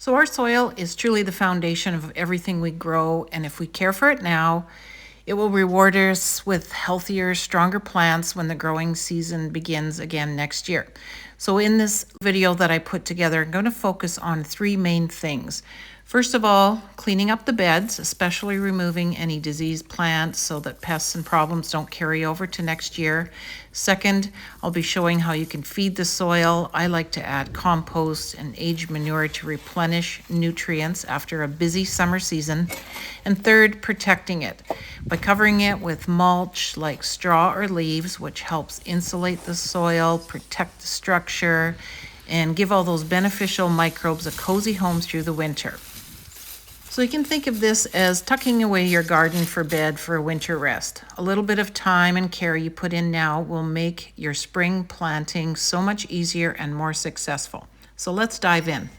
So, our soil is truly the foundation of everything we grow, and if we care for it now, it will reward us with healthier, stronger plants when the growing season begins again next year. So, in this video that I put together, I'm going to focus on three main things. First of all, cleaning up the beds, especially removing any diseased plants so that pests and problems don't carry over to next year. Second, I'll be showing how you can feed the soil. I like to add compost and aged manure to replenish nutrients after a busy summer season. And third, protecting it by covering it with mulch like straw or leaves, which helps insulate the soil, protect the structure, and give all those beneficial microbes a cozy home through the winter. So you can think of this as tucking away your garden for bed for a winter rest. A little bit of time and care you put in now will make your spring planting so much easier and more successful. So let's dive in.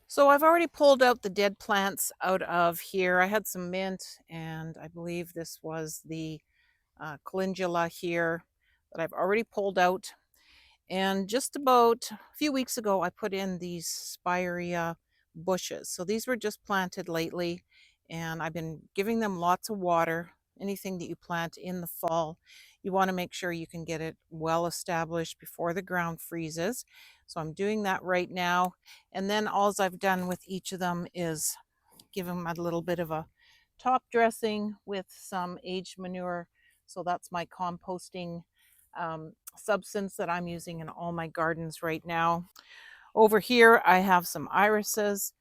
So I've already pulled out the dead plants out of here. I had some mint, and I believe this was the calendula here that I've already pulled out. And just about a few weeks ago, I put in these spirea bushes. So these were just planted lately, and I've been giving them lots of water. Anything that you plant in the fall, you want to make sure you can get it well established before the ground freezes. So I'm doing that right now. And then all I've done with each of them is give them a little bit of a top dressing with some aged manure. So that's my composting substance that I'm using in all my gardens right now. Over here, I have some irises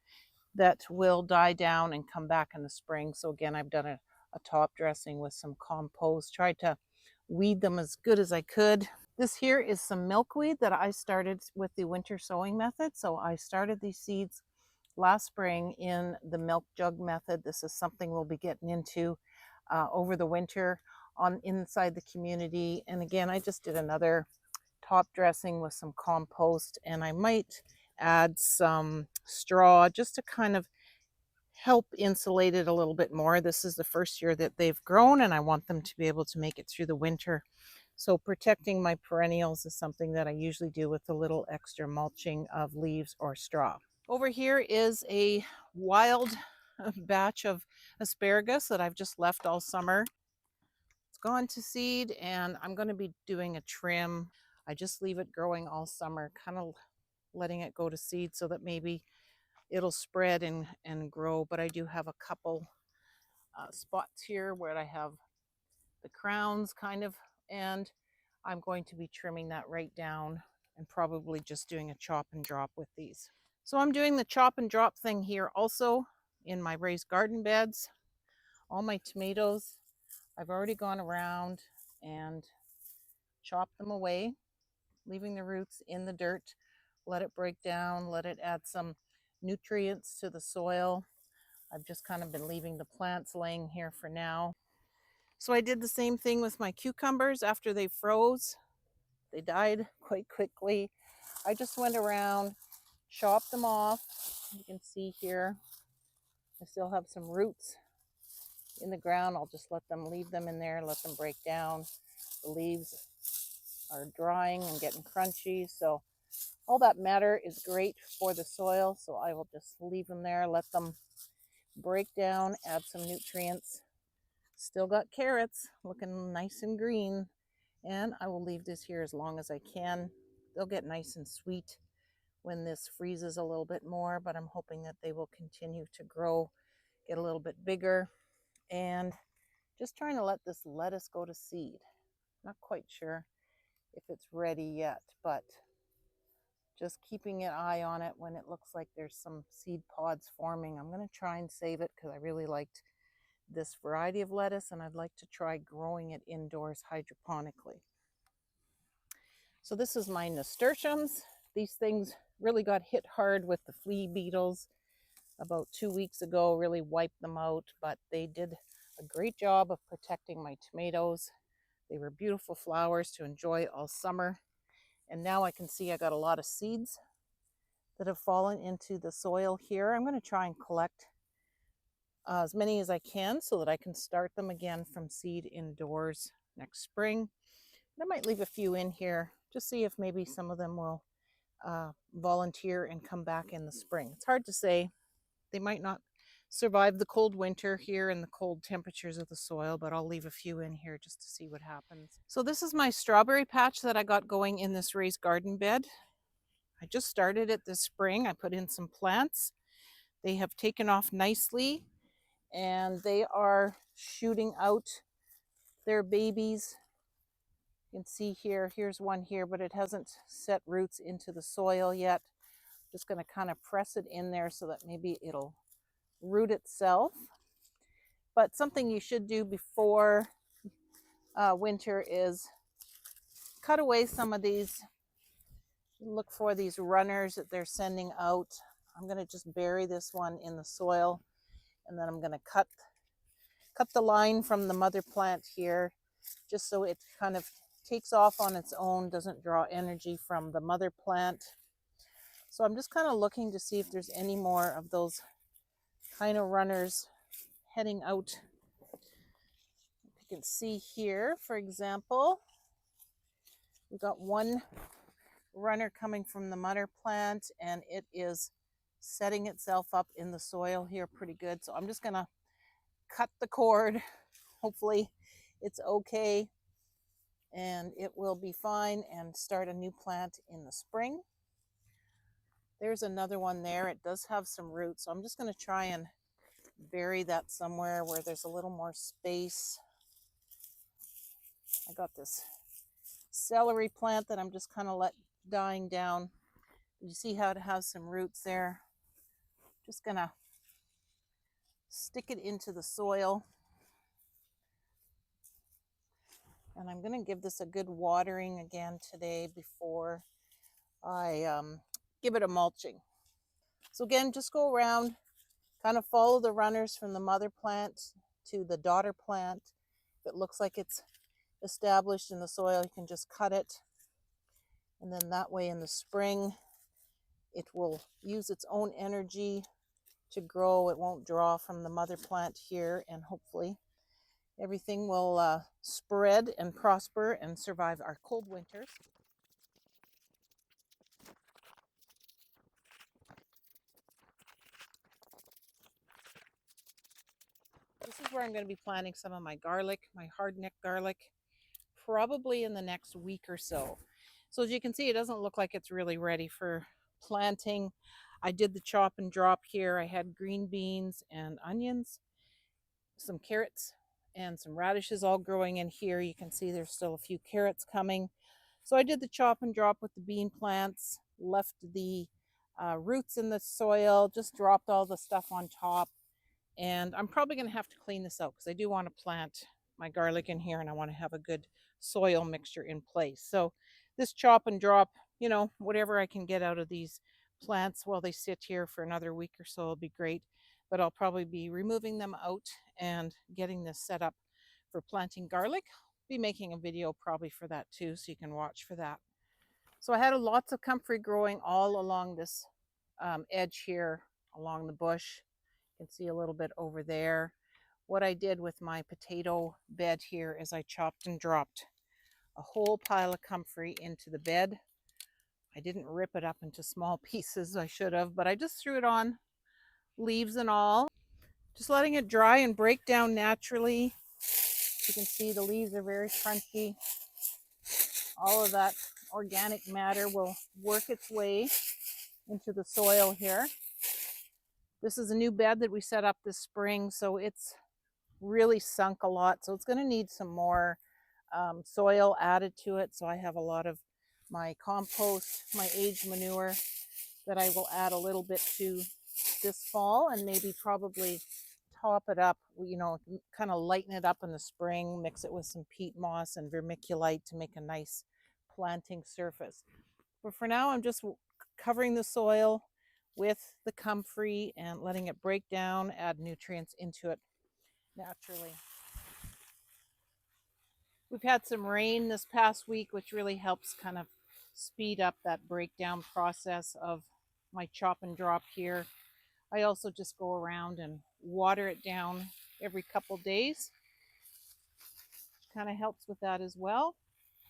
that will die down and come back in the spring. So again, I've done a top dressing with some compost, tried to weed them as good as I could. This here is some milkweed that I started with the winter sowing method. So I started these seeds last spring in the milk jug method. This is something we'll be getting into over the winter on inside the community. And again, I just did another top dressing with some compost, and I might add some straw just to kind of help insulate it a little bit more. This is the first year that they've grown, and I want them to be able to make it through the winter. So protecting my perennials is something that I usually do with a little extra mulching of leaves or straw. Over here is a wild batch of asparagus that I've just left all summer. It's gone to seed, and I'm going to be doing a trim. I just leave it growing all summer, kind of letting it go to seed so that maybe it'll spread and grow. But I do have a couple spots here where I have the crowns kind of, and I'm going to be trimming that right down and probably just doing a chop and drop with these. So I'm doing the chop and drop thing here also in my raised garden beds. All my tomatoes, I've already gone around and chopped them away, leaving the roots in the dirt, let it break down, let it add some nutrients to the soil. I've just kind of been leaving the plants laying here for now. So I did the same thing with my cucumbers after they froze. They died quite quickly. I just went around, chopped them off. You can see here, I still have some roots in the ground. I'll just leave them in there, let them break down. The leaves are drying and getting crunchy, so all that matter is great for the soil. So I will just leave them there, let them break down, add some nutrients. Still got carrots looking nice and green, and I will leave this here as long as I can. They'll get nice and sweet when this freezes a little bit more, but I'm hoping that they will continue to grow, get a little bit bigger. And just trying to let this lettuce go to seed. Not quite sure if it's ready yet, but just keeping an eye on it when it looks like there's some seed pods forming. I'm going to try and save it because I really liked this variety of lettuce, and I'd like to try growing it indoors hydroponically. So this is my nasturtiums. These things really got hit hard with the flea beetles about 2 weeks ago, really wiped them out, but they did a great job of protecting my tomatoes. They were beautiful flowers to enjoy all summer. And now I can see I got a lot of seeds that have fallen into the soil here. I'm going to try and collect as many as I can so that I can start them again from seed indoors next spring. I might leave a few in here, just see if maybe some of them will volunteer and come back in the spring. It's hard to say. They might not survive the cold winter here and the cold temperatures of the soil, but I'll leave a few in here just to see what happens. So this is my strawberry patch that I got going in this raised garden bed. I just started it this spring. I put in some plants. They have taken off nicely and they are shooting out their babies. You can see here's one here, but it hasn't set roots into the soil yet. Just going to kind of press it in there so that maybe it'll root itself. But something you should do before winter is cut away some of these. Look for these runners that they're sending out. I'm going to just bury this one in the soil, and then I'm going to cut the line from the mother plant here, just so it kind of takes off on its own, doesn't draw energy from the mother plant. So I'm just kind of looking to see if there's any more of those kind of runners heading out. You can see here, for example, we've got one runner coming from the mother plant, and it is setting itself up in the soil here pretty good. So I'm just going to cut the cord. Hopefully it's okay and it will be fine, and start a new plant in the spring. There's another one there. It does have some roots, so I'm just going to try and bury that somewhere where there's a little more space. I got this celery plant that I'm just kind of dying down. You see how it has some roots there? Just going to stick it into the soil. And I'm going to give this a good watering again today before I give it a mulching. So again, just go around, kind of follow the runners from the mother plant to the daughter plant. If it looks like it's established in the soil, you can just cut it. And then that way in the spring, it will use its own energy to grow. It won't draw from the mother plant here, and hopefully everything will spread and prosper and survive our cold winters. This is where I'm going to be planting some of my garlic, my hardneck garlic, probably in the next week or so. So as you can see, it doesn't look like it's really ready for planting. I did the chop and drop here. I had green beans and onions, some carrots, and some radishes all growing in here. You can see there's still a few carrots coming. So I did the chop and drop with the bean plants, left the roots in the soil, just dropped all the stuff on top. And I'm probably going to have to clean this out because I do want to plant my garlic in here and I want to have a good soil mixture in place. So this chop and drop, whatever I can get out of these plants while they sit here for another week or so will be great. But I'll probably be removing them out and getting this set up for planting garlic. Be making a video probably for that too, so you can watch for that. So I had lots of comfrey growing all along this edge here, along the bush. You can see a little bit over there. What I did with my potato bed here is I chopped and dropped a whole pile of comfrey into the bed. I didn't rip it up into small pieces. I should have, but I just threw it on, leaves and all, just letting it dry and break down naturally. You can see the leaves are very crunchy. All of that organic matter will work its way into the soil here. This is a new bed that we set up this spring, so it's really sunk a lot. So it's going to need some more soil added to it. So I have a lot of my compost, my aged manure that I will add a little bit to this fall, and maybe probably top it up, kind of lighten it up in the spring, mix it with some peat moss and vermiculite to make a nice planting surface. But for now, I'm just covering the soil with the comfrey and letting it break down, add nutrients into it naturally. We've had some rain this past week, which really helps kind of speed up that breakdown process of my chop and drop here. I also just go around and water it down every couple days. Kind of helps with that as well.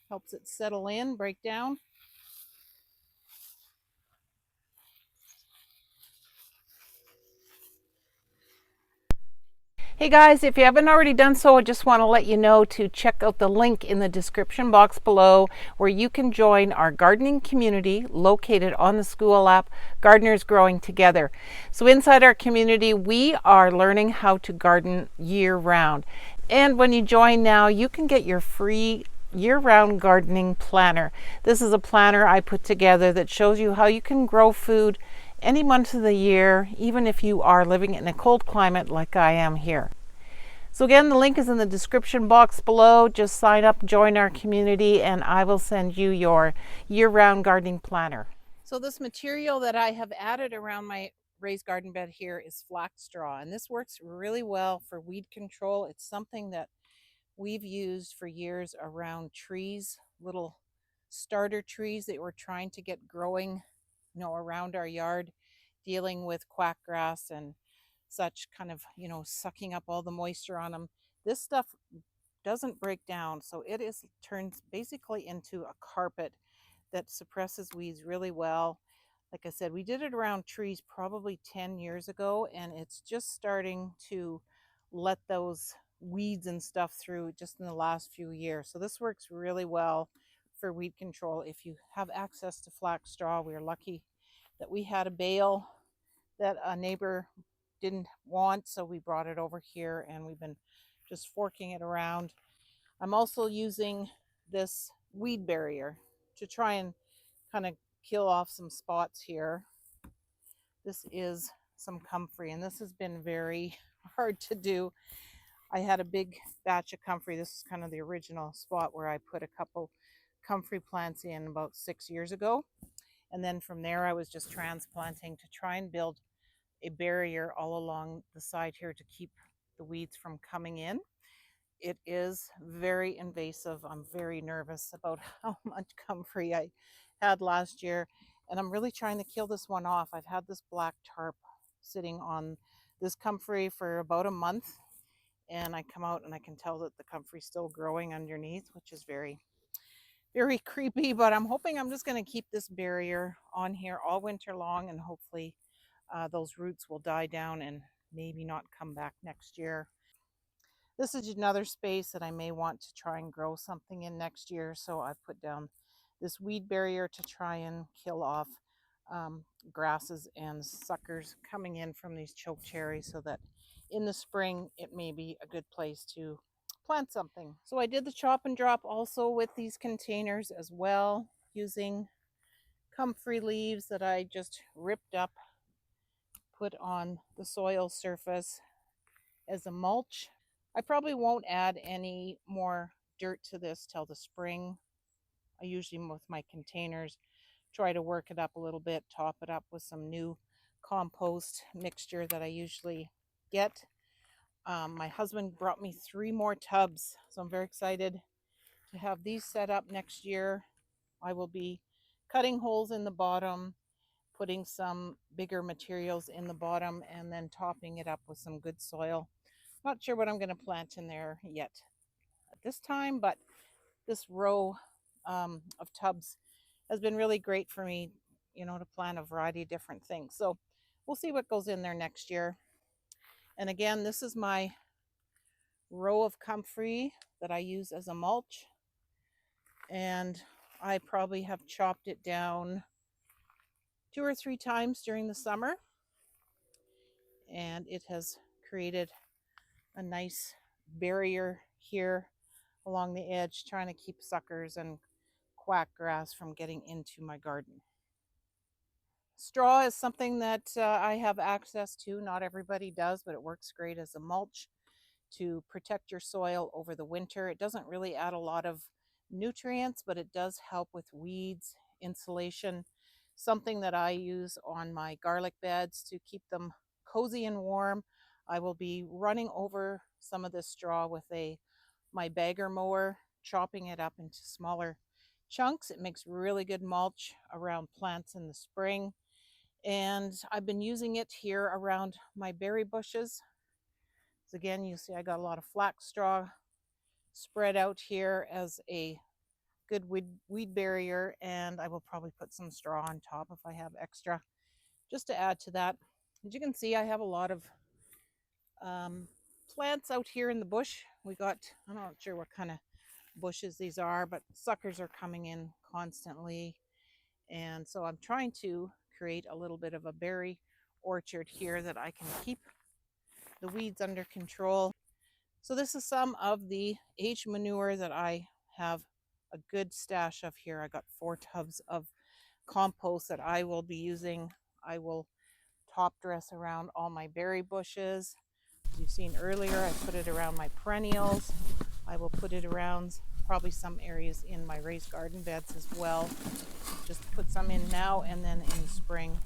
Helps it settle in, break down. Hey guys, if you haven't already done so, I just want to let you know to check out the link in the description box below where you can join our gardening community located on the Skool app, Gardeners Growing Together. So inside our community, we are learning how to garden year round. And when you join now, you can get your free year-round gardening planner. This is a planner I put together that shows you how you can grow food any month of the year, even if you are living in a cold climate like I am here. So again, the link is in the description box below. Just sign up, join our community, and I will send you your year-round gardening planner. So this material that I have added around my raised garden bed here is flax straw, and this works really well for weed control. It's something that we've used for years around trees, little starter trees that we're trying to get growing, around our yard, dealing with quackgrass and such, kind of, sucking up all the moisture on them. This stuff doesn't break down, so it is turns basically into a carpet that suppresses weeds really well. Like I said, we did it around trees probably 10 years ago, and it's just starting to let those weeds and stuff through just in the last few years. So this works really well for weed control. If you have access to flax straw, we are lucky that we had a bale that a neighbor didn't want, so we brought it over here and we've been just forking it around. I'm also using this weed barrier to try and kind of kill off some spots here. This is some comfrey, and this has been very hard to do. I had a big batch of comfrey. This is kind of the original spot where I put a couple comfrey plants in about 6 years ago. And then from there, I was just transplanting to try and build a barrier all along the side here to keep the weeds from coming in. It is very invasive. I'm very nervous about how much comfrey I had last year, and I'm really trying to kill this one off. I've had this black tarp sitting on this comfrey for about a month, and I come out and I can tell that the comfrey's still growing underneath, which is very, very creepy. But I'm hoping I'm just going to keep this barrier on here all winter long, and hopefully those roots will die down and maybe not come back next year. This is another space that I may want to try and grow something in next year. So I've put down this weed barrier to try and kill off grasses and suckers coming in from these choke cherries, so that in the spring it may be a good place to plant something. So I did the chop and drop also with these containers as well, using comfrey leaves that I just ripped up, put on the soil surface as a mulch. I probably won't add any more dirt to this till the spring. I usually, with my containers, try to work it up a little bit, top it up with some new compost mixture that I usually get. My husband brought me 3 more tubs, so I'm very excited to have these set up next year. I will be cutting holes in the bottom, putting some bigger materials in the bottom, and then topping it up with some good soil. Not sure what I'm going to plant in there yet at this time, but this row of tubs has been really great for me, to plant a variety of different things. So we'll see what goes in there next year. And again, this is my row of comfrey that I use as a mulch. And I probably have chopped it down 2 or 3 times during the summer. And it has created a nice barrier here along the edge, trying to keep suckers and quack grass from getting into my garden. Straw is something that I have access to. Not everybody does, but it works great as a mulch to protect your soil over the winter. It doesn't really add a lot of nutrients, but it does help with weeds, insulation. Something that I use on my garlic beds to keep them cozy and warm. I will be running over some of this straw with my bagger mower, chopping it up into smaller chunks. It makes really good mulch around plants in the spring. And I've been using it here around my berry bushes. So again, you see I got a lot of flax straw spread out here as a good weed barrier, and I will probably put some straw on top if I have extra, just to add to that. As you can see, I have a lot of plants out here in the bush. We got, I'm not sure what kind of bushes these are, but suckers are coming in constantly. And so I'm trying to create a little bit of a berry orchard here that I can keep the weeds under control. So this is some of the aged manure that I have a good stash of here. I got 4 tubs of compost that I will be using. I will top dress around all my berry bushes. As you've seen earlier, I put it around my perennials. I will put it around probably some areas in my raised garden beds as well. Just put some in now, and then in the spring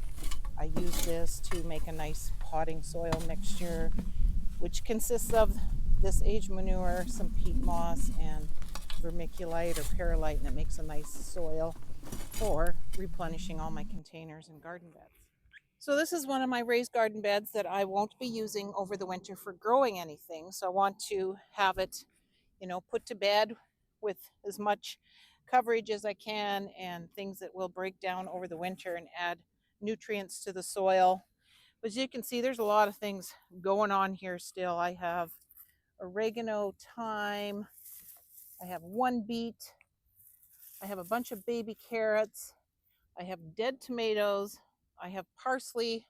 I use this to make a nice potting soil mixture, which consists of this aged manure, some peat moss, and vermiculite or perlite, and it makes a nice soil for replenishing all my containers and garden beds. So this is one of my raised garden beds that I won't be using over the winter for growing anything. So I want to have it, put to bed with as much coverage as I can and things that will break down over the winter and add nutrients to the soil. But as you can see, there's a lot of things going on here still. I have oregano, thyme, I have one beet, I have a bunch of baby carrots, I have dead tomatoes, I have parsley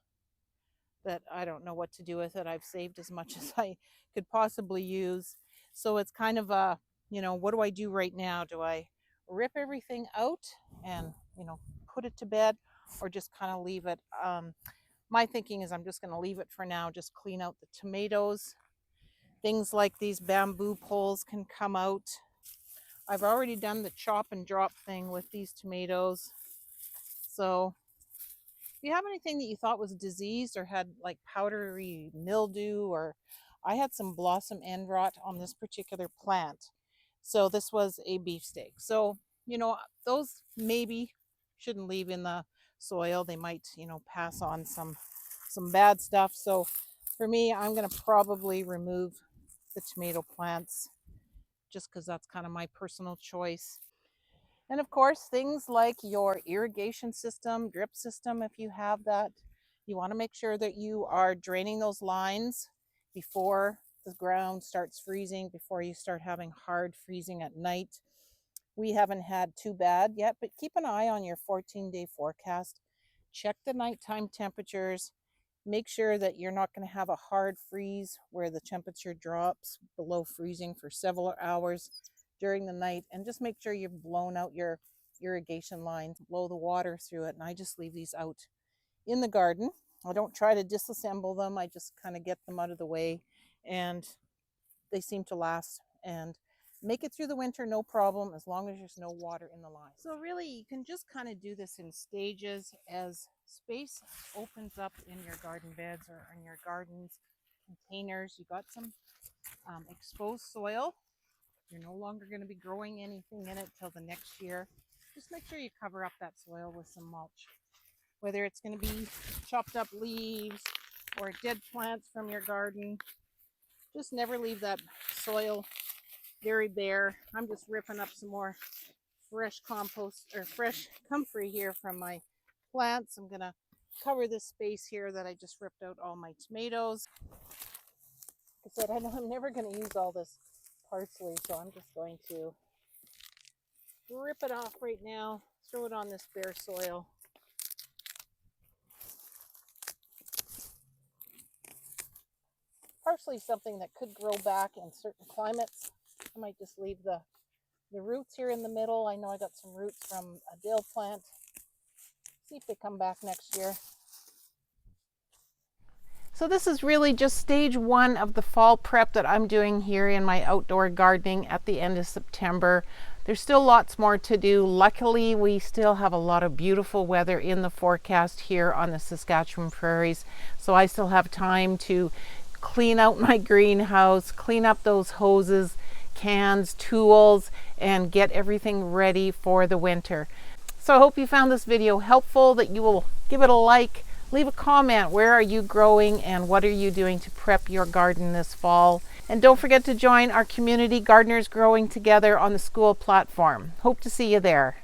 that I don't know what to do with it. I've saved as much as I could possibly use. So it's kind of a, what do I do right now? Do I rip everything out and, put it to bed, or just kind of leave it? My thinking is I'm just going to leave it for now, just clean out the tomatoes. Things like these bamboo poles can come out. I've already done the chop and drop thing with these tomatoes. So if you have anything that you thought was diseased or had like powdery mildew, or I had some blossom end rot on this particular plant. So this was a beefsteak. So, those maybe shouldn't leave in the soil. They might, pass on some bad stuff. So for me, I'm going to probably remove the tomato plants just because that's kind of my personal choice. And of course, things like your irrigation system, drip system, if you have that, you want to make sure that you are draining those lines before the ground starts freezing, before you start having hard freezing at night. We haven't had too bad yet, but keep an eye on your 14-day forecast. Check the nighttime temperatures. Make sure that you're not going to have a hard freeze where the temperature drops below freezing for several hours during the night, and just make sure you've blown out your irrigation lines, blow the water through it. And I just leave these out in the garden. I don't try to disassemble them. I just kind of get them out of the way, and they seem to last and make it through the winter no problem, as long as there's no water in the line. So really, you can just kind of do this in stages as space opens up in your garden beds or in your gardens containers. You got some exposed soil. You're no longer going to be growing anything in it till the next year. Just make sure you cover up that soil with some mulch. Whether it's going to be chopped up leaves or dead plants from your garden, just never leave that soil very bare. I'm just ripping up some more fresh compost or fresh comfrey here from my plants. I'm going to cover this space here that I just ripped out all my tomatoes. Like I said, I know I'm never going to use all this parsley, so I'm just going to rip it off right now, throw it on this bare soil. Parsley is something that could grow back in certain climates. I might just leave the roots here in the middle. I know I got some roots from a dill plant. See if they come back next year. So this is really just stage 1 of the fall prep that I'm doing here in my outdoor gardening at the end of September. There's still lots more to do. Luckily, we still have a lot of beautiful weather in the forecast here on the Saskatchewan prairies. So I still have time to clean out my greenhouse, clean up those hoses, cans, tools, and get everything ready for the winter. So I hope you found this video helpful, that you will give it a like, leave a comment. Where are you growing and what are you doing to prep your garden this fall? And don't forget to join our community Gardeners Growing Together on the Skool platform. Hope to see you there.